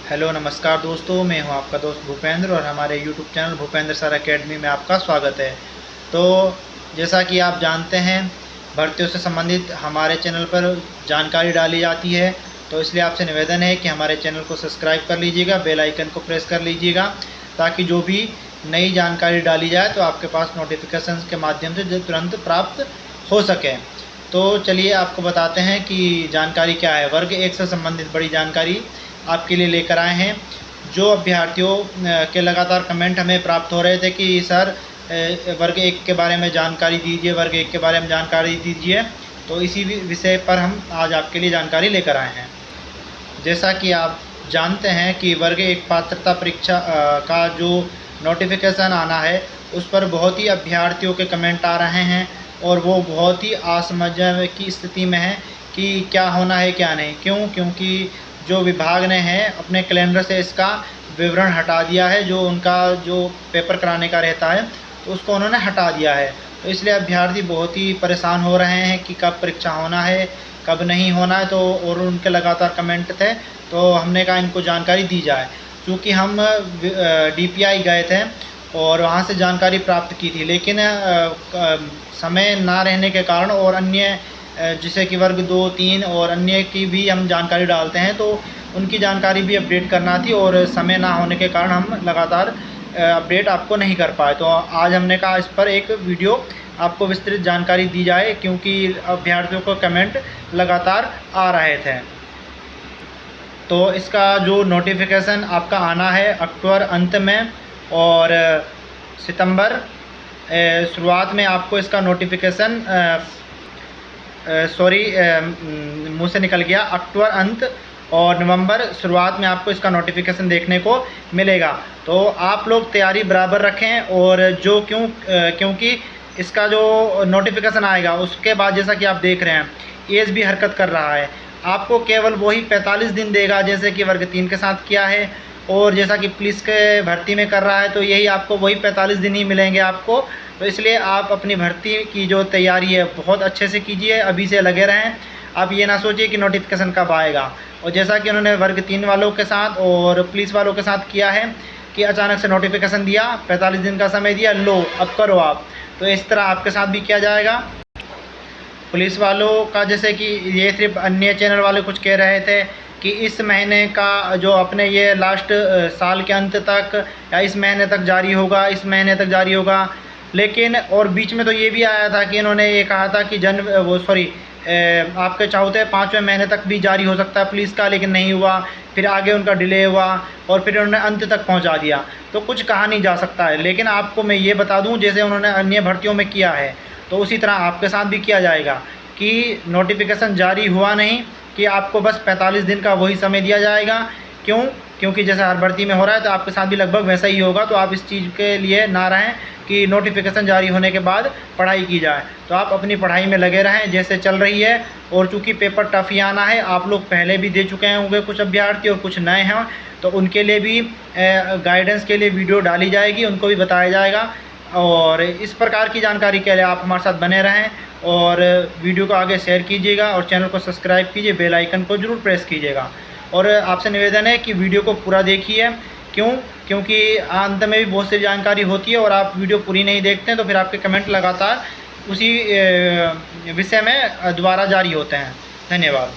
Hello नमस्कार दोस्तों, मैं हूं आपका दोस्त भूपेंद्र और हमारे YouTube channel Bhupendra sir academy में आपका स्वागत है। तो जैसा कि आप जानते हैं, भर्तियों से संबंधित हमारे चैनल पर जानकारी डाली जाती है, तो इसलिए आपसे निवेदन है कि हमारे चैनल को सब्सक्राइब कर लीजिएगा, बेल आइकन को प्रेस कर लीजिएगा, ताकि जो भी नई जानकारी डाली जाए तो आपके पास नोटिफिकेशन के माध्यम से तुरंत प्राप्त हो सके। तो चलिए आपको बताते हैं कि जानकारी क्या है। वर्ग 1 से संबंधित बड़ी जानकारी आपके लिए लेकर आए हैं। जो अभ्यर्थियों के लगातार कमेंट हमें प्राप्त हो रहे थे कि सर वर्ग 1 के बारे में जानकारी दीजिए, वर्ग 1 के बारे में जानकारी दीजिए, तो इसी विषय पर हम आज आपके लिए जानकारी लेकर आए हैं। जैसा कि आप जानते हैं कि वर्ग 1 पात्रता परीक्षा का जो नोटिफिकेशन आना है, उस पर बहुत ही अभ्यर्थियों के कमेंट आ रहे हैं और वो बहुत ही असमंजस की स्थिति में है कि क्या होना है क्या नहीं। क्योंकि जो विभाग ने है अपने कैलेंडर से इसका विवरण हटा दिया है। जो उनका जो पेपर कराने का रहता है तो उसको उन्होंने हटा दिया है। तो इसलिए अभ्यर्थी बहुत ही परेशान हो रहे हैं कि कब परीक्षा होना है, कब नहीं होना है। तो और उनके लगातार कमेंट थे, तो हमने कहा इनको जानकारी दी जाए। क्योंकि हम DPI गए थे और वहाँ से जानकारी प्राप्त की थी, लेकिन समय ना रहने के कारण और अन्य जैसे कि वर्ग 2, 3 और अन्य की भी हम जानकारी डालते हैं, तो उनकी जानकारी भी अपडेट करना थी और समय ना होने के कारण हम लगातार अपडेट आपको नहीं कर पाए। तो आज हमने कहा इस पर एक वीडियो आपको विस्तृत जानकारी दी जाए, क्योंकि अभ्यर्थियों को कमेंट लगातार आ रहे थे। तो इसका जो नोटिफिकेशन आपका आना है अक्टूबर अंत में और सितंबर शुरुआत में आपको इसका नोटिफिकेशन मुंह से निकल गया, अक्टूबर अंत और नवंबर शुरुआत में आपको इसका नोटिफिकेशन देखने को मिलेगा। तो आप लोग तैयारी बराबर रखें। और जो क्योंकि इसका जो नोटिफिकेशन आएगा उसके बाद जैसा कि आप देख रहे हैं एज भी हरकत कर रहा है। आपको केवल वही 45 दिन देगा जैसे कि वर्ग 3 के साथ किया है, और जैसा कि पुलिस के भर्ती में कर रहा है तो यही आपको वही 45 दिन ही मिलेंगे आपको। तो इसलिए आप अपनी भर्ती की जो तैयारी है बहुत अच्छे से कीजिए, अभी से लगे रहें। आप ये ना सोचिए कि नोटिफिकेशन कब आएगा। और जैसा कि उन्होंने वर्ग 3 वालों के साथ और पुलिस वालों के साथ किया है कि अचानक से नोटिफिकेशन दिया, 45 दिन का समय दिया, लो अब करो आप, तो इस तरह आपके साथ भी किया जाएगा। पुलिस वालों का जैसे कि ये सिर्फ अन्य चैनल वाले कुछ कह रहे थे कि इस महीने का जो अपने ये लास्ट साल के अंत तक या इस महीने तक जारी होगा, इस महीने तक जारी होगा। लेकिन और बीच में तो ये भी आया था कि इन्होंने ये कहा था कि आपके चौथे 5वें महीने तक भी जारी हो सकता है पुलिस का, लेकिन नहीं हुआ। फिर आगे उनका डिले हुआ और फिर उन्होंने अंत तक पहुंचा दिया। तो कुछ कहा नहीं जा सकता है। लेकिन आपको मैं ये बता दूं, जैसे उन्होंने अन्य भर्तियों में किया है तो उसी तरह आपके साथ भी किया जाएगा कि नोटिफिकेशन जारी हुआ नहीं कि आपको बस 45 दिन का वही समय दिया जाएगा। क्योंकि जैसे हर भर्ती में हो रहा है तो आपके साथ भी लगभग वैसा ही होगा। तो आप इस चीज़ के लिए ना रहें कि नोटिफिकेशन जारी होने के बाद पढ़ाई की जाए। तो आप अपनी पढ़ाई में लगे रहें जैसे चल रही है। और चूँकि पेपर टफ ही आना है, आप लोग पहले भी दे चुके होंगे कुछ अभ्यर्थी और कुछ नए हैं, तो उनके लिए भी गाइडेंस के लिए वीडियो डाली जाएगी, उनको भी बताया जाएगा। और इस प्रकार की जानकारी के लिए आप हमारे साथ बने रहें और वीडियो को आगे शेयर कीजिएगा और चैनल को सब्सक्राइब कीजिए, बेल आइकन को ज़रूर प्रेस कीजिएगा। और आपसे निवेदन है कि वीडियो को पूरा देखिए। क्योंकि अंत में भी बहुत सी जानकारी होती है और आप वीडियो पूरी नहीं देखते हैं तो फिर आपके कमेंट लगातार उसी विषय में दोबारा जारी होते हैं। धन्यवाद।